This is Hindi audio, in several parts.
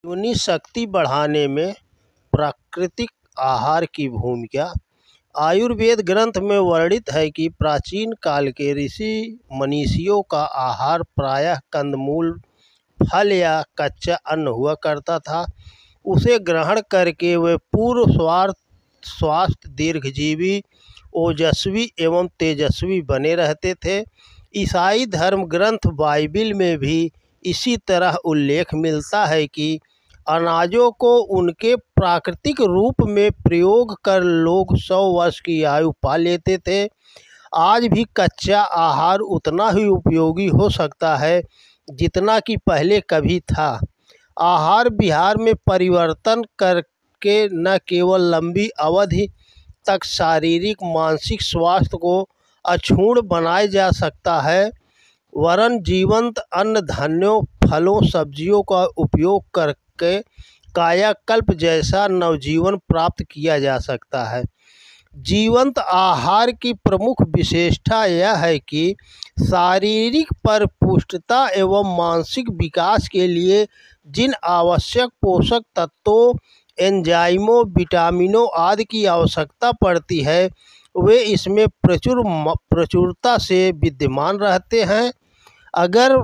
इम्यूनी शक्ति बढ़ाने में प्राकृतिक आहार की भूमिका। आयुर्वेद ग्रंथ में वर्णित है कि प्राचीन काल के ऋषि मनीषियों का आहार प्रायः कंदमूल, फल या कच्चा अन्न हुआ करता था। उसे ग्रहण करके वे पूर्ण स्वस्थ, दीर्घजीवी, ओजस्वी एवं तेजस्वी बने रहते थे। ईसाई धर्म ग्रंथ बाइबिल में भी इसी तरह उल्लेख मिलता है कि अनाजों को उनके प्राकृतिक रूप में प्रयोग कर लोग 100 वर्ष की आयु पा लेते थे। आज भी कच्चा आहार उतना ही उपयोगी हो सकता है जितना कि पहले कभी था। आहार विहार में परिवर्तन करके न केवल लंबी अवधि तक शारीरिक मानसिक स्वास्थ्य को अक्षुण्ण बनाया जा सकता है, वरन जीवंत अन्न, धान्यों, फलों, सब्जियों का उपयोग करके कायाकल्प जैसा नवजीवन प्राप्त किया जा सकता है। जीवंत आहार की प्रमुख विशेषता यह है कि शारीरिक परिपुष्टता एवं मानसिक विकास के लिए जिन आवश्यक पोषक तत्वों, एंजाइमों, विटामिनों आदि की आवश्यकता पड़ती है, वे इसमें प्रचुरता से विद्यमान रहते हैं। अगर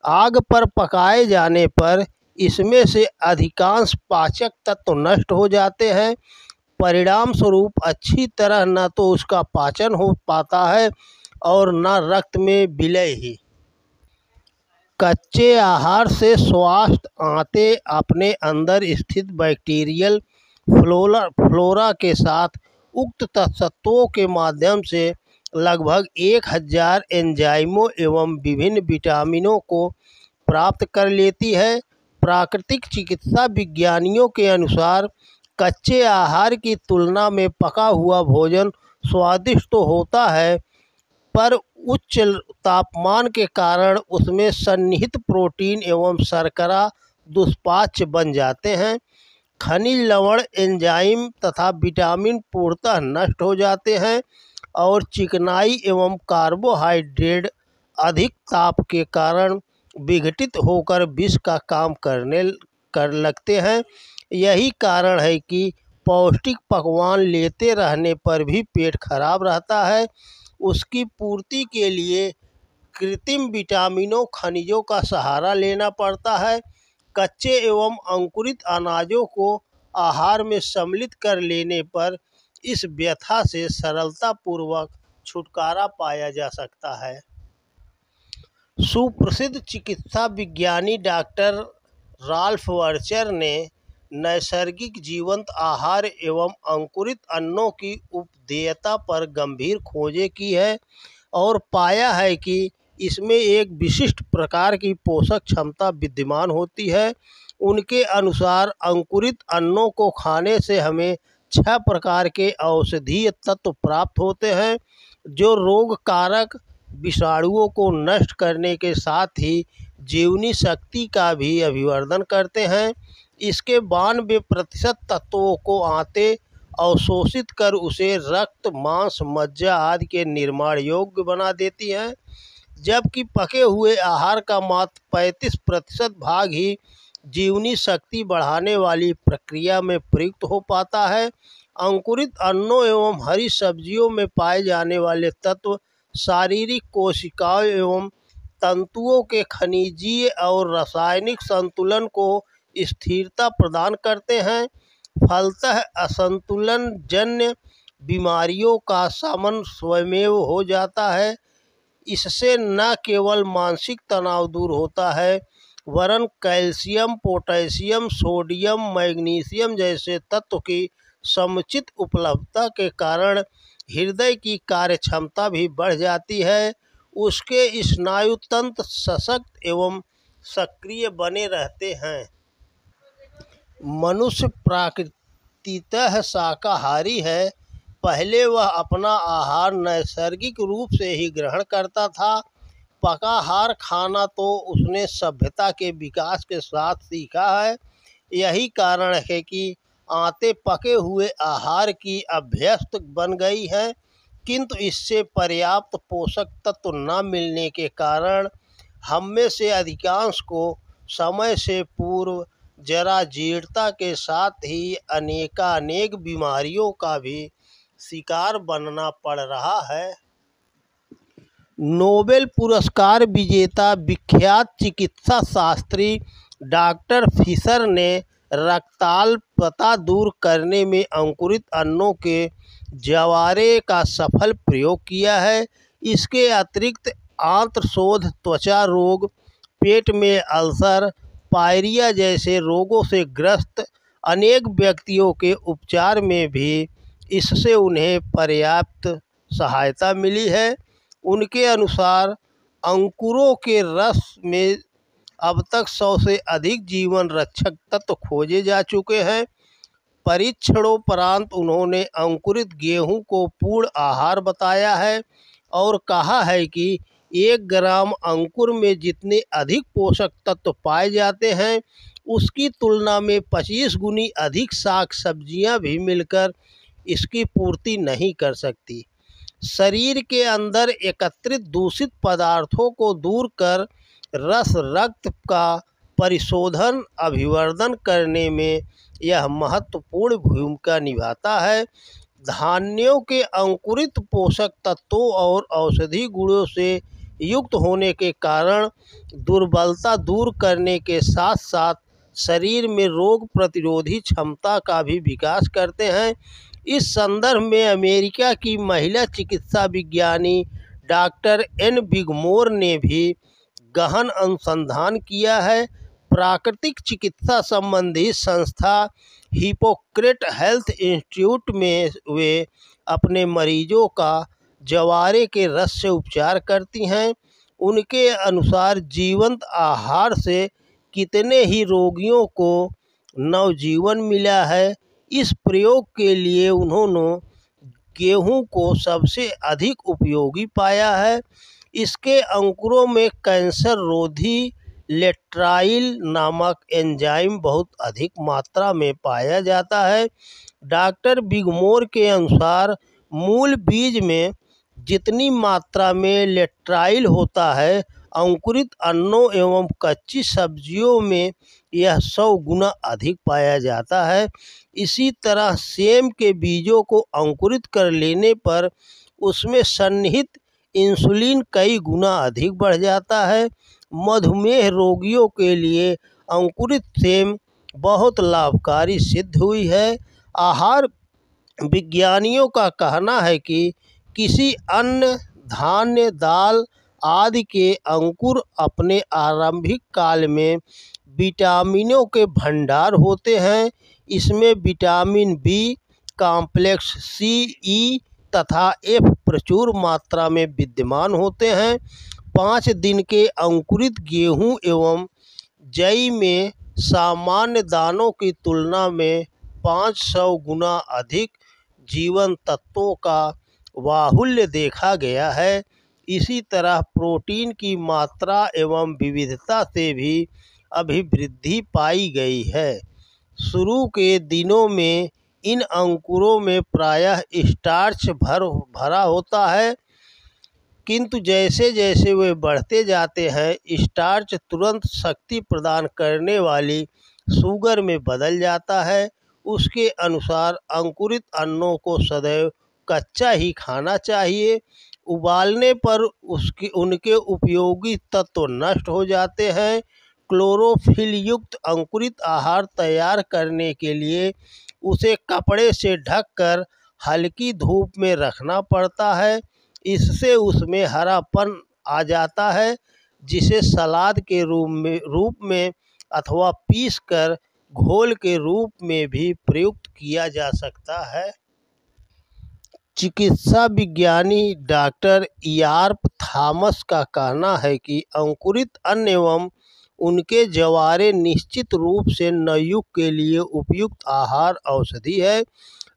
आग पर पकाए जाने पर इसमें से अधिकांश पाचक तत्व नष्ट हो जाते हैं। परिणाम स्वरूप अच्छी तरह न तो उसका पाचन हो पाता है और न रक्त में विलय ही। कच्चे आहार से स्वास्थ्य आंतें अपने अंदर स्थित बैक्टीरियल फ्लोरा के साथ उक्त तत्वों के माध्यम से लगभग 1000 एंजाइमों एवं विभिन्न विटामिनों को प्राप्त कर लेती है। प्राकृतिक चिकित्सा विज्ञानियों के अनुसार कच्चे आहार की तुलना में पका हुआ भोजन स्वादिष्ट तो होता है, पर उच्च तापमान के कारण उसमें सन्निहित प्रोटीन एवं शर्करा दुष्पाच्य बन जाते हैं। खनिज, लवण, एंजाइम तथा विटामिन पूर्णतः नष्ट हो जाते हैं और चिकनाई एवं कार्बोहाइड्रेट अधिक ताप के कारण विघटित होकर विष का काम कर लगते हैं। यही कारण है कि पौष्टिक पकवान लेते रहने पर भी पेट खराब रहता है। उसकी पूर्ति के लिए कृत्रिम विटामिनों, खनिजों का सहारा लेना पड़ता है। कच्चे एवं अंकुरित अनाजों को आहार में सम्मिलित कर लेने पर इस व्यथा से सरलतापूर्वक छुटकारा पाया जा सकता है। सुप्रसिद्ध चिकित्सा विज्ञानी डॉक्टर राल्फ वर्चर ने नैसर्गिक जीवंत आहार एवं अंकुरित अन्नों की उपदेयता पर गंभीर खोजें की है और पाया है कि इसमें एक विशिष्ट प्रकार की पोषक क्षमता विद्यमान होती है। उनके अनुसार अंकुरित अन्नों को खाने से हमें 6 प्रकार के औषधीय तत्व प्राप्त होते हैं, जो रोग कारक विषाणुओं को नष्ट करने के साथ ही जीवनी शक्ति का भी अभिवर्धन करते हैं। इसके 92% तत्वों को आंतें अवशोषित कर उसे रक्त, मांस, मज्जा आदि के निर्माण योग्य बना देती हैं, जबकि पके हुए आहार का मात्र 35% भाग ही जीवनी शक्ति बढ़ाने वाली प्रक्रिया में प्रयुक्त हो पाता है। अंकुरित अन्नों एवं हरी सब्जियों में पाए जाने वाले तत्व शारीरिक कोशिकाओं एवं तंतुओं के खनिजीय और रासायनिक संतुलन को स्थिरता प्रदान करते हैं। फलतः असंतुलन जन्य बीमारियों का शमन स्वयमेव हो जाता है। इससे न केवल मानसिक तनाव दूर होता है, वरन कैल्शियम, पोटेशियम, सोडियम, मैग्नीशियम जैसे तत्व की समुचित उपलब्धता के कारण हृदय की कार्यक्षमता भी बढ़ जाती है। उसके स्नायु तंत्र सशक्त एवं सक्रिय बने रहते हैं। मनुष्य प्रकृतितः शाकाहारी है। पहले वह अपना आहार नैसर्गिक रूप से ही ग्रहण करता था। पका आहार खाना तो उसने सभ्यता के विकास के साथ सीखा है। यही कारण है कि आंतें पके हुए आहार की अभ्यस्त बन गई हैं, किंतु इससे पर्याप्त पोषक तत्व न मिलने के कारण हम में से अधिकांश को समय से पूर्व जराजीर्णता के साथ ही अनेकानेक बीमारियों का भी शिकार बनना पड़ रहा है। नोबेल पुरस्कार विजेता विख्यात चिकित्सा शास्त्री डॉक्टर फिशर ने रक्ताल्पता दूर करने में अंकुरित अन्नों के जवारे का सफल प्रयोग किया है। इसके अतिरिक्त आंत्रशोथ, त्वचा रोग, पेट में अल्सर, पायरिया जैसे रोगों से ग्रस्त अनेक व्यक्तियों के उपचार में भी इससे उन्हें पर्याप्त सहायता मिली है। उनके अनुसार अंकुरों के रस में अब तक 100 से अधिक जीवन रक्षक तत्व खोजे जा चुके हैं। परीक्षणोपरांत उन्होंने अंकुरित गेहूं को पूर्ण आहार बताया है और कहा है कि 1 ग्राम अंकुर में जितने अधिक पोषक तत्व पाए जाते हैं उसकी तुलना में 25 गुनी अधिक साग सब्जियां भी मिलकर इसकी पूर्ति नहीं कर सकती। शरीर के अंदर एकत्रित दूषित पदार्थों को दूर कर रस रक्त का परिशोधन अभिवर्धन करने में यह महत्वपूर्ण भूमिका निभाता है। धान्यों के अंकुरित पोषक तत्वों और औषधि गुणों से युक्त होने के कारण दुर्बलता दूर करने के साथ साथ शरीर में रोग प्रतिरोधी क्षमता का भी विकास करते हैं। इस संदर्भ में अमेरिका की महिला चिकित्सा विज्ञानी डॉक्टर एन बिगमोर ने भी गहन अनुसंधान किया है। प्राकृतिक चिकित्सा संबंधी संस्था हिप्पोक्रेट हेल्थ इंस्टीट्यूट में वे अपने मरीजों का जवारे के रस से उपचार करती हैं। उनके अनुसार जीवंत आहार से कितने ही रोगियों को नवजीवन मिला है। इस प्रयोग के लिए उन्होंने गेहूं को सबसे अधिक उपयोगी पाया है। इसके अंकुरों में कैंसर रोधी लेट्राइल नामक एंजाइम बहुत अधिक मात्रा में पाया जाता है। डॉक्टर बिगमोर के अनुसार मूल बीज में जितनी मात्रा में लेट्राइल होता है अंकुरित अन्नों एवं कच्ची सब्जियों में यह 100 गुना अधिक पाया जाता है। इसी तरह सेम के बीजों को अंकुरित कर लेने पर उसमें सन्निहित इंसुलिन कई गुना अधिक बढ़ जाता है। मधुमेह रोगियों के लिए अंकुरित सेम बहुत लाभकारी सिद्ध हुई है। आहार विज्ञानियों का कहना है कि किसी अन्न, धान्य, दाल आदि के अंकुर अपने आरंभिक काल में विटामिनों के भंडार होते हैं। इसमें विटामिन बी कॉम्प्लेक्स, सी, ई तथा एफ प्रचुर मात्रा में विद्यमान होते हैं। 5 दिन के अंकुरित गेहूं एवं जई में सामान्य दानों की तुलना में 500 गुना अधिक जीवन तत्वों का बाहुल्य देखा गया है। इसी तरह प्रोटीन की मात्रा एवं विविधता से भी अभिवृद्धि पाई गई है। शुरू के दिनों में इन अंकुरों में प्रायः स्टार्च भरा होता है, किंतु जैसे जैसे वे बढ़ते जाते हैं स्टार्च तुरंत शक्ति प्रदान करने वाली शुगर में बदल जाता है। उसके अनुसार अंकुरित अन्नों को सदैव कच्चा ही खाना चाहिए। उबालने पर उनके उपयोगी तत्व नष्ट हो जाते हैं। क्लोरोफिल युक्त अंकुरित आहार तैयार करने के लिए उसे कपड़े से ढककर हल्की धूप में रखना पड़ता है। इससे उसमें हरापन आ जाता है, जिसे सलाद के रूप में अथवा पीसकर घोल के रूप में भी प्रयुक्त किया जा सकता है। चिकित्सा विज्ञानी डॉक्टर ईआरप थॉमस का कहना है कि अंकुरित अन्न एवं उनके जवारे निश्चित रूप से नवयुग के लिए उपयुक्त आहार औषधि है।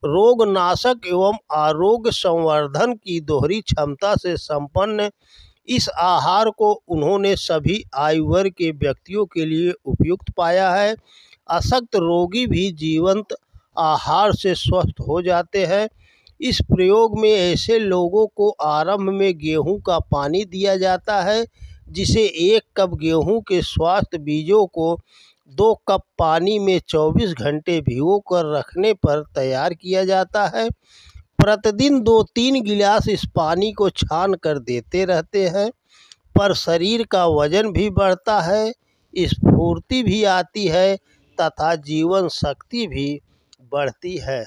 रोगनाशक एवं आरोग्य संवर्धन की दोहरी क्षमता से संपन्न इस आहार को उन्होंने सभी आयु वर्ग के व्यक्तियों के लिए उपयुक्त पाया है। अशक्त रोगी भी जीवंत आहार से स्वस्थ हो जाते हैं। इस प्रयोग में ऐसे लोगों को आरंभ में गेहूं का पानी दिया जाता है, जिसे 1 कप गेहूं के स्वस्थ बीजों को 2 कप पानी में 24 घंटे भिगोकर रखने पर तैयार किया जाता है। प्रतिदिन 2-3 गिलास इस पानी को छान कर देते रहते हैं पर शरीर का वजन भी बढ़ता है, स्फूर्ति भी आती है तथा जीवन शक्ति भी बढ़ती है।